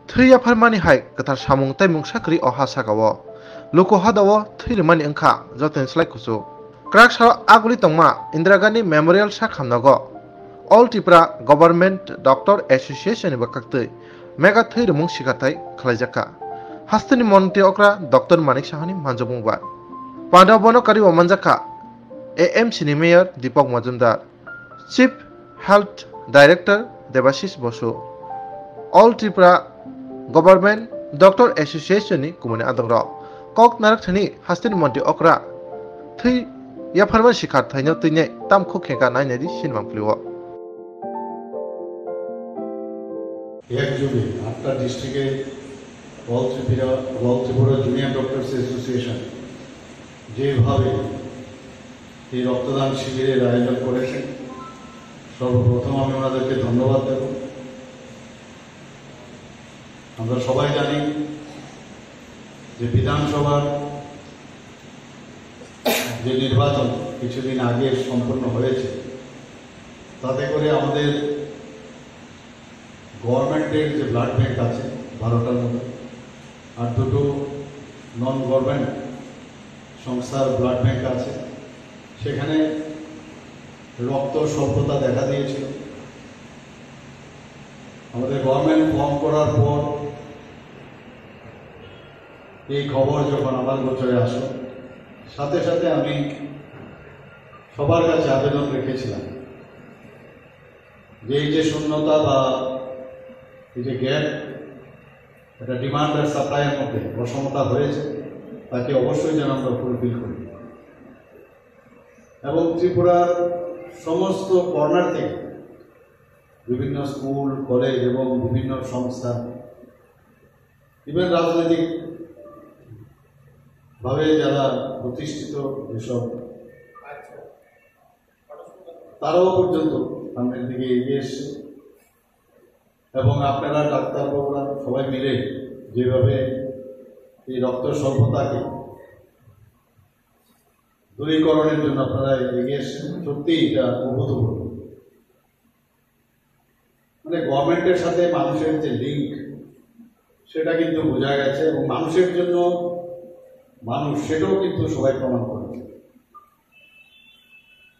Thriya Farmani hai katar samung taimung sakri o hasagawo. Loko hadawo thirmani angkha joten slai kusu. Krak saro aguli tongma Indira Gandhi Memorial sakhamnago. All Tripura Government Doctor Association iba kaktui mega thirmung sikatai khlaijaka. Hastani monti okra Dr. Manik Sahani manjobungba. Pandabono kari o manjaka AMC ni Mayor Deepak Majumdar. Chief Health Director Debashis Bosu. All Tripura Government Doctor Association ni kumuni adogro. Kok narak thani hastani monti okra thui ya farman sikar thaino tuine tam khok kheka nai nadi sinmang pliwo. এক যুগে আটটা ডিস্ট্রিক্টে all Tripura junior doctors association যেভাবে এই রক্তদান শিবিরের আয়োজন করেছেন, সর্বপ্রথম আমি ওনাদেরকে ধন্যবাদ দেব। আমরা সবাই জানি যে বিধানসভার যে নির্বাচন কিছুদিন আগে সম্পন্ন হয়েছে, তাতে করে আমাদের গভর্নমেন্টের যে ব্লাড ব্যাংক আছে 12টার মতো, আর দুটো নন গভর্নমেন্ট সংস্থার ব্লাড ব্যাংক আছে, সেখানে রক্ত স্বল্পতা দেখা দিয়েছিল। আমাদের গভর্নমেন্ট ফর্ম করার পর এই খবর যখন আমার গোচরে আসে, সাথে সাথে আমি সবার কাছে আবেদন রেখেছিলাম যে এই যে শূন্যতা বা এই যে গ্যাপ, এটা ডিমান্ড আর সাপ্লাইয়ের মধ্যে অসমতা হয়েছে, তাকে অবশ্যই যেন আমরা ফুলফিল করি এবং ত্রিপুরার সমস্ত কর্নার থেকে বিভিন্ন স্কুল, কলেজ এবং বিভিন্ন সংস্থা, ইভেন রাজনৈতিক ভাবে যারা প্রতিষ্ঠিত যেসব, তারাও পর্যন্ত সামনের দিকে এগিয়ে এসছে এবং আপনারা ডাক্তারবাবুরা সবাই মিলে যেভাবে এই রক্ত স্বল্পতাকে দূরীকরণের জন্য আপনারা এগিয়ে এসছেন, সত্যি এটা অভূতপূর্ব। মানে গভর্নমেন্টের সাথে মানুষের যে লিঙ্ক, সেটা কিন্তু বোঝা গেছে এবং মানুষের জন্য মানুষ, সেটাও কিন্তু সবাই প্রমাণ করেছে।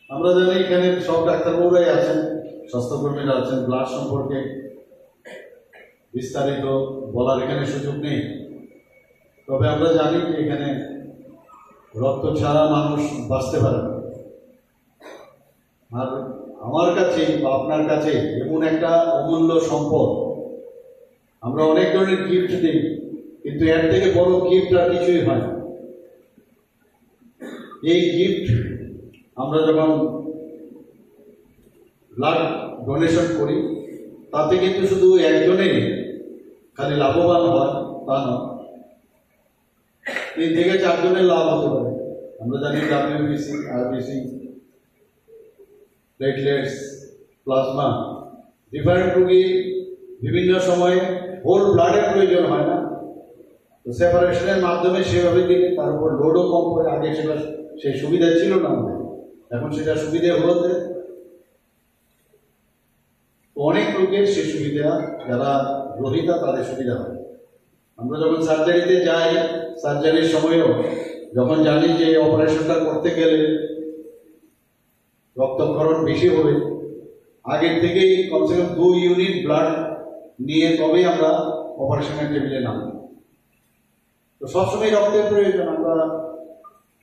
আমরা জানি এখানে সব ডাক্তারবাবুরাই আছেন, স্বাস্থ্যকর্মীরা আছেন, ব্লাড সম্পর্কে বিস্তারিত বলার এখানে সুযোগ নেই। তবে আমরা জানি যে এখানে রক্ত ছাড়া মানুষ বাঁচতে পারে না। আর আমার কাছে বা আপনার কাছে এমন একটা অমূল্য সম্পদ, আমরা অনেক ধরনের গিফট দিই, কিন্তু এর থেকে বড় গিফট আর কিছুই হয় না। এই গিফট আমরা যখন ব্লাড ডোনেশন করি, তাতে কিন্তু শুধু একজনেই খালি লাভবান হয় তা নয়, 3 থেকে 4 জনের লাভ হতে পারে। আমরা জানি WBC, RBC, platelets, plasma, different রোগী বিভিন্ন সময়ে হোল ব্লাডের প্রয়োজন হয় না, তো সেপারেশনের মাধ্যমে সেভাবে দিলে তার উপর লোডও কম করে। আগে সেটা সেই সুবিধা ছিল না আমাদের, এখন সেটা সুবিধা হতে অনেক লোকের সেই সুবিধা, যারা গ্রহীতা তাদের সুবিধা হয়। আমরা যখন সার্জারিতে যাই, সার্জারির সময়ও যখন জানি যে অপারেশনটা করতে গেলে রক্তক্ষরণ বেশি হবে, আগের থেকেই কমসে কম 2 ইউনিট ব্লাড নিয়ে তবেই আমরা অপারেশনের টেবিলে নামব। তো সবসময় রক্তের প্রয়োজন। আমরা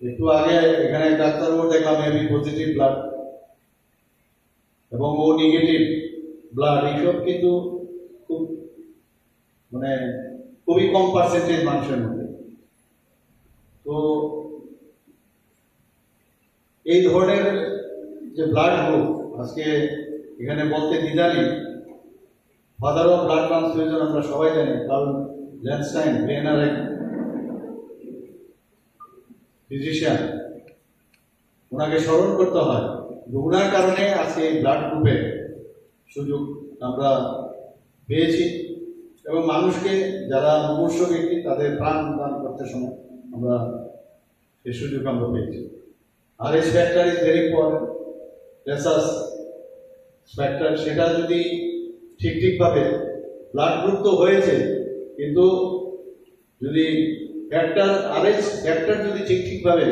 একটু আগে এখানে ডাক্তারবাবু দেখলাম এবি পজিটিভ ব্লাড এবং ও নেগেটিভ ব্লাড, এইসব কিন্তু খুব খুবই কম পার্সেন্টেজ মানুষের মধ্যে। তো এই ধরনের যে ব্লাড গ্রুপ আজকে এখানে বলতে দ্বিধা নেই। ফাদার অফ ব্লাড ট্রান্সফিউশন আমরা সবাই জানি, কারণ ল্যান্ডস্টাইন ভিয়েনার এক ফিজিশিয়ান, ওনাকে স্মরণ করতে হয়। ওনার কারণে আজকে এই ব্লাড গ্রুপের সুযোগ আমরা পেয়েছি এবং মানুষকে, যারা মুমূর্ষু ব্যক্তি, তাদের প্রাণ দান করতে সময় আমরা এই সুযোগ আমরা পেয়েছি। আর এই factor is very important. Research factor, সেটা যদি ঠিকভাবে ব্লাড গ্রুপ তো হয়েছে, কিন্তু যদি ফ্যাক্টর যদি ঠিকভাবে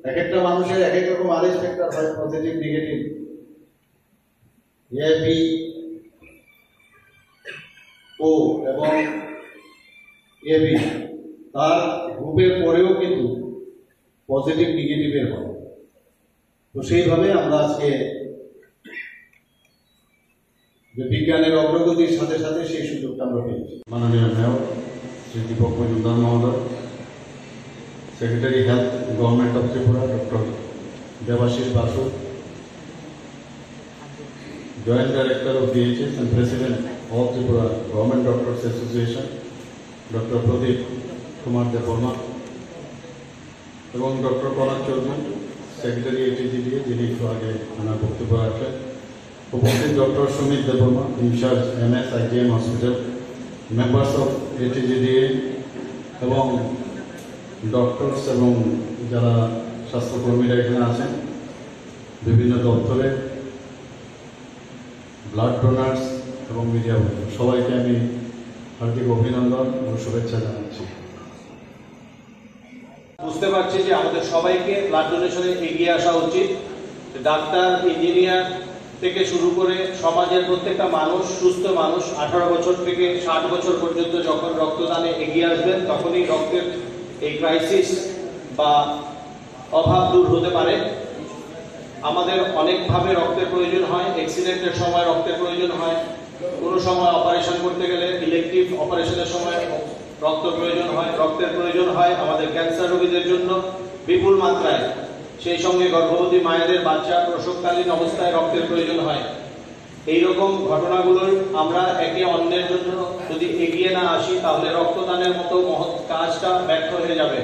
এক একটা মানুষের এক এক রকম আরএইচ ফ্যাক্টর হয়, পজিটিভ নেগেটিভ, এ বি ও এবং এবি, তার গ্রুপের পরেও কিন্তু পজিটিভ নেগেটিভের হয়। তো সেইভাবে আমরা আজকে যে বিজ্ঞানের অগ্রগতির সাথে সাথে সেই সুযোগটা আমরা পেয়েছি। মাননীয় মেয়র শ্রী দীপক মজুমদার মহোদয়, secretary health government of Tripura doctor Debashis Basu, joint director of DHS and President of Tripura Government Doctors Association doctor Pradip Kumar Debbarma এবং doctor Pranad Chowdhury, secretary ATGDA, যিনি একটু আগে ওনার বক্তব্য রাখলেন, উপস্থিত doctor Sumit Debbarma, in-charge MS IGM hospital, members of ATGDA এবং ডক্টরস এবং যারা স্বাস্থ্যকর্মীরা এখানে আছেন, বিভিন্ন দপ্তরে ব্লাড ডোনার্স এবং মিডিয়া বন্ধু, সবাইকে আমি হার্দিক অভিনন্দন ও শুভেচ্ছা জানাচ্ছি। বুঝতে পারছি যে আমাদের সবাইকে ব্লাড ডোনেশনে এগিয়ে আসা উচিত। ডাক্তার, ইঞ্জিনিয়ার থেকে শুরু করে সমাজের প্রত্যেকটা মানুষ, সুস্থ মানুষ 18 বছর থেকে 60 বছর পর্যন্ত যখন রক্তদানে এগিয়ে আসবেন, তখনই রক্তের এই ক্রাইসিস বা অভাব দূর হতে পারে। আমাদের অনেকভাবে রক্তের প্রয়োজন হয়, অ্যাক্সিডেন্টের সময় রক্তের প্রয়োজন হয়, কোনো সময় অপারেশন করতে গেলে ইলেকটিভ অপারেশনের সময় রক্তের প্রয়োজন হয় আমাদের ক্যান্সার রোগীদের জন্য বিপুল মাত্রায়। সেই সঙ্গে গর্ভবতী মায়েদের বাচ্চা প্রসবকালীন অবস্থায় রক্তের প্রয়োজন হয়। এইরকম ঘটনাগুলোর আমরা একে অন্যের জন্য যদি এগিয়ে না আসি, তাহলে রক্তদানের মতো মহৎ কাজটা ব্যর্থ হয়ে যাবে।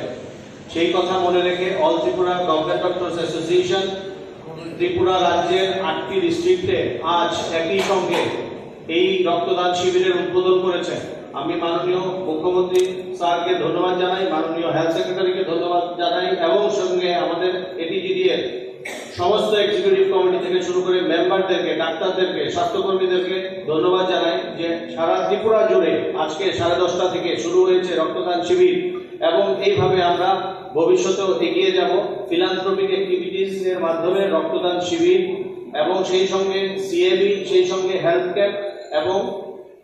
সেই কথা মনে রেখে all Tripura government doctors association Tripura রাজ্যের 8টি ডিস্ট্রিক্টে আজ একই সঙ্গে এই রক্তদান শিবিরের উদ্বোধন করেছে। আমি মাননীয় মুখ্যমন্ত্রী স্যারকে ধন্যবাদ জানাই, মাননীয় হেলথ সেক্রেটারিকে ধন্যবাদ জানাই এবং সঙ্গে আমাদের ATGDA সমস্ত এক্সিকিউটিভ কমিটি থেকে শুরু করে মেম্বারদেরকে, ডাক্তারদেরকে, স্বাস্থ্যকর্মীদেরকে ধন্যবাদ জানাই যে সারা ত্রিপুরা জুড়ে আজকে 10:30 থেকে শুরু হয়েছে রক্তদান শিবির এবং এইভাবে আমরা ভবিষ্যতেও এগিয়ে যাব। ফিলান্থ্রপিক অ্যাক্টিভিটিস এর মাধ্যমে রক্তদান শিবির এবং সেই সঙ্গে CAB, সেই সঙ্গে হেলথ ক্যাম্প এবং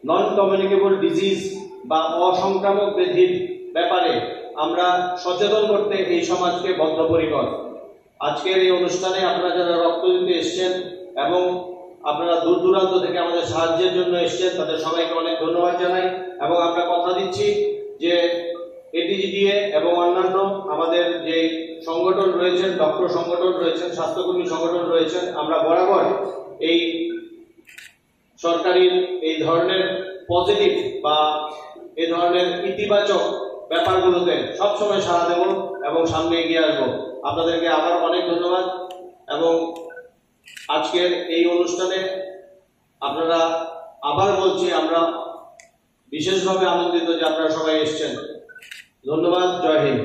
নন কমিউনিকেবল ডিজিজ বা অসংক্রামক ব্যাধির ব্যাপারে আমরা সচেতন করতে এই সমাজকে বদ্ধপরিকর। আজকের এই অনুষ্ঠানে আপনারা যারা রক্ত দিতে এসছেন এবং আপনারা দূর দূরান্ত থেকে আমাদের সাহায্যের জন্য এসছেন, তাদের সবাইকে অনেক ধন্যবাদ জানাই এবং আমরা কথা দিচ্ছি যে ATGDA এবং অন্যান্য আমাদের যে সংগঠন রয়েছেন, ডক্টর সংগঠন রয়েছেন, স্বাস্থ্যকর্মী সংগঠন রয়েছেন, আমরা বরাবর এই সরকারের এই ধরনের পজিটিভ বা এই ধরনের ইতিবাচক ব্যাপারগুলোতে সবসময় সাড়া দেব এবং সামনে এগিয়ে আসবো। আপনাদেরকে আবার অনেক ধন্যবাদ এবং আজকের এই অনুষ্ঠানে আপনারা, আবার বলছি, আমরা বিশেষভাবে আনন্দিত যে আপনারা সবাই এসেছেন। ধন্যবাদ। জয় হিন্দ।